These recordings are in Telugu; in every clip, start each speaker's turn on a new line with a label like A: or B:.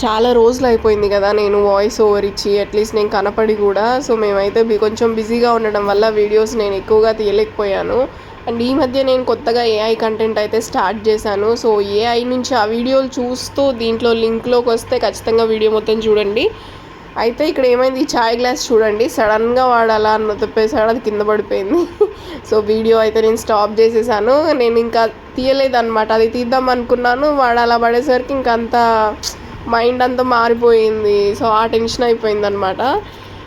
A: చాలా రోజులు అయిపోయింది కదా నేను వాయిస్ ఓవర్ ఇచ్చి, అట్లీస్ట్ నేను కనపడి కూడా. సో మేమైతే కొంచెం బిజీగా ఉండడం వల్ల వీడియోస్ నేను ఎక్కువగా తీయలేకపోయాను. అండ్ ఈ మధ్య నేను కొత్తగా ఏఐ కంటెంట్ అయితే స్టార్ట్ చేశాను. సో ఏఐ నుంచి ఆ వీడియోలు చూస్తూ దీంట్లో లింక్లోకి వస్తే ఖచ్చితంగా వీడియో మొత్తం చూడండి. అయితే ఇక్కడ ఏమైంది, ఈ చాయ్ గ్లాస్ చూడండి, సడన్గా వాడాలా అని చెప్పేసాడు, అది కింద పడిపోయింది. సో వీడియో అయితే నేను స్టాప్ చేసేసాను. నేను ఇంకా తీయలేదన్నమాట, అది తీద్దాం అనుకున్నాను, వాడు అలా పడేసరికి ఇంకంతా మైండ్ అంతా మారిపోయింది. సో ఆ టెన్షన్ అయిపోయిందనమాట.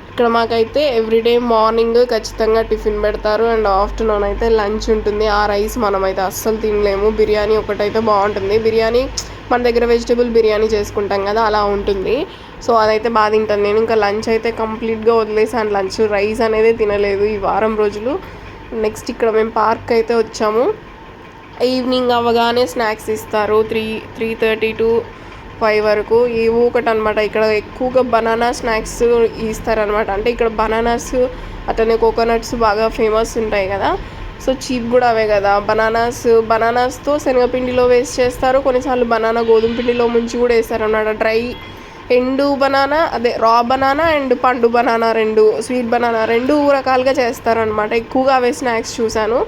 A: ఇక్కడ మాకైతే ఎవ్రీడే మార్నింగ్ ఖచ్చితంగా టిఫిన్ పెడతారు అండ్ ఆఫ్టర్నూన్ అయితే లంచ్ ఉంటుంది. ఆ రైస్ మనమైతే అస్సలు తినలేము. బిర్యానీ ఒకటైతే బాగుంటుంది, బిర్యానీ మన దగ్గర వెజిటేబుల్ బిర్యానీ చేసుకుంటాం కదా అలా ఉంటుంది. సో అదైతే బాగా తింటాను నేను. ఇంకా లంచ్ అయితే కంప్లీట్గా వదిలేసాను, లంచ్ రైస్ అనేది తినలేదు ఈ వారం రోజులు. నెక్స్ట్ ఇక్కడ మేము పార్క్ అయితే వచ్చాము. ఈవినింగ్ అవ్వగానే స్నాక్స్ ఇస్తారు 3:30 to 5 వరకు. ఏవో ఒకటి అనమాట. ఇక్కడ ఎక్కువగా బనానా స్నాక్స్ ఇస్తారనమాట. అంటే ఇక్కడ బనానాస్ అట్లనే కోకోనట్స్ బాగా ఫేమస్ ఉంటాయి కదా. సో చీప్ కూడా అవే కదా. బనానాస్తో శనగపిండిలో వేస్ట్ చేస్తారు, కొన్నిసార్లు బనానా గోధుమ పిండిలో ముంచి కూడా వేస్తారు అన్నమాట. డ్రై ఎండు బనానా, అదే రా బనానా అండ్ పండు బనానా రెండు, స్వీట్ బనానా రెండు రకాలుగా చేస్తారనమాట. ఎక్కువగా అవే స్నాక్స్ చూశాను.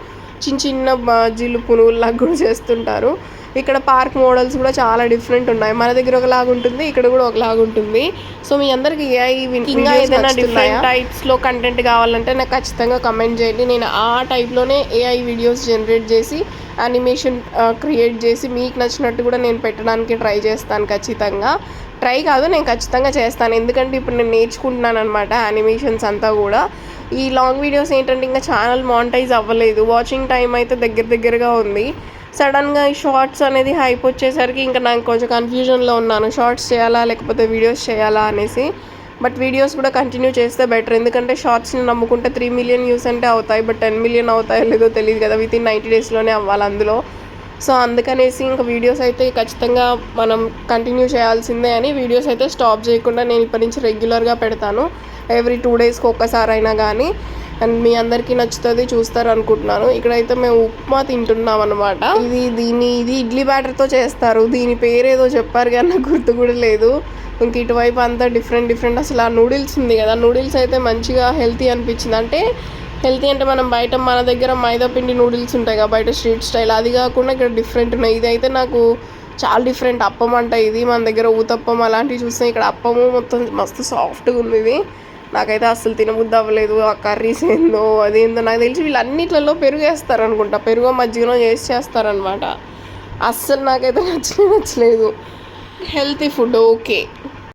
A: చిన్న చిన్న బజ్జీలు పునుగుల్లాగా కూడా చేస్తుంటారు. ఇక్కడ పార్క్ మోడల్స్ కూడా చాలా డిఫరెంట్ ఉన్నాయి. మన దగ్గర ఒకలాగా ఉంటుంది, ఇక్కడ కూడా ఒకలాగా ఉంటుంది. సో మీ అందరికి ఏఐ ఇంకా ఏదైనా డిఫరెంట్ టైప్స్లో కంటెంట్ కావాలంటే నాకు ఖచ్చితంగా కమెంట్ చేయండి. నేను ఆ టైప్లోనే ఏఐ వీడియోస్ జనరేట్ చేసి యానిమేషన్ క్రియేట్ చేసి మీకు నచ్చినట్టు కూడా నేను పెట్టడానికి ట్రై చేస్తాను. ట్రై కాదు, నేను ఖచ్చితంగా చేస్తాను. ఎందుకంటే ఇప్పుడు నేను నేర్చుకుంటున్నాను అనమాట యానిమేషన్స్ అంతా కూడా. ఈ లాంగ్ వీడియోస్ ఏంటంటే ఇంకా ఛానల్ మానిటైజ్ అవ్వలేదు, వాచింగ్ టైం అయితే దగ్గరగా ఉంది. సడన్గా ఈ షార్ట్స్ అనేది హైప్ వచ్చేసరికి ఇంకా నాకు కొంచెం కన్ఫ్యూజన్లో ఉన్నాను, షార్ట్స్ చేయాలా లేకపోతే వీడియోస్ చేయాలా అనేసి. బట్ వీడియోస్ కూడా కంటిన్యూ చేస్తే బెటర్, ఎందుకంటే షార్ట్స్ని నమ్ముకుంటే 3 million వ్యూస్ అంటే అవుతాయి, బట్ 10 million అవుతాయో లేదో తెలియదు కదా. వితిన్ 90 daysలోనే అవ్వాలి అందులో. సో అందుకనేసి ఇంకా వీడియోస్ అయితే ఖచ్చితంగా మనం కంటిన్యూ చేయాల్సిందే అని వీడియోస్ అయితే స్టాప్ చేయకుండా నేను ఇప్పటి నుంచి రెగ్యులర్గా పెడతాను. ఎవ్రీ 2 daysకి ఒక్కసారి అయినా కానీ. అండ్ మీ అందరికీ నచ్చుతుంది, చూస్తారు అనుకుంటున్నాను. ఇక్కడైతే మేము ఉప్మా తింటున్నాం అనమాట. ఇది ఇడ్లీ బ్యాటర్తో చేస్తారు, దీని పేరు ఏదో చెప్పారు కానీ నాకు గుర్తు కూడా లేదు. ఇంక ఇటువైపు అంతా డిఫరెంట్ అసలు ఆ నూడిల్స్ ఉంది కదా, నూడిల్స్ అయితే మంచిగా హెల్తీ అనిపించింది. అంటే హెల్తీ అంటే మన దగ్గర మైదా పిండి నూడిల్స్ ఉంటాయి కదా బయట స్ట్రీట్ స్టైల్, అది కాకుండా ఇక్కడ డిఫరెంట్ ఉన్నాయి. ఇదైతే నాకు చాలా డిఫరెంట్. అప్పం అంట ఇది, మన దగ్గర ఊతప్పం అలాంటివి చూస్తాం, ఇక్కడ అప్పము మొత్తం మస్తు సాఫ్ట్గా ఉంది. ఇది నాకైతే అస్సలు తినబుద్ధి అవ్వలేదు. ఆ కర్రీస్ ఏందో అదేందో నాకు తెలిసి వీళ్ళన్నిట్లలో పెరుగు వేస్తారు అనుకుంటా, పెరుగు మజ్జిగలో చేస్తారనమాట. అస్సలు నాకైతే నచ్చలేదు. Healthy food okay.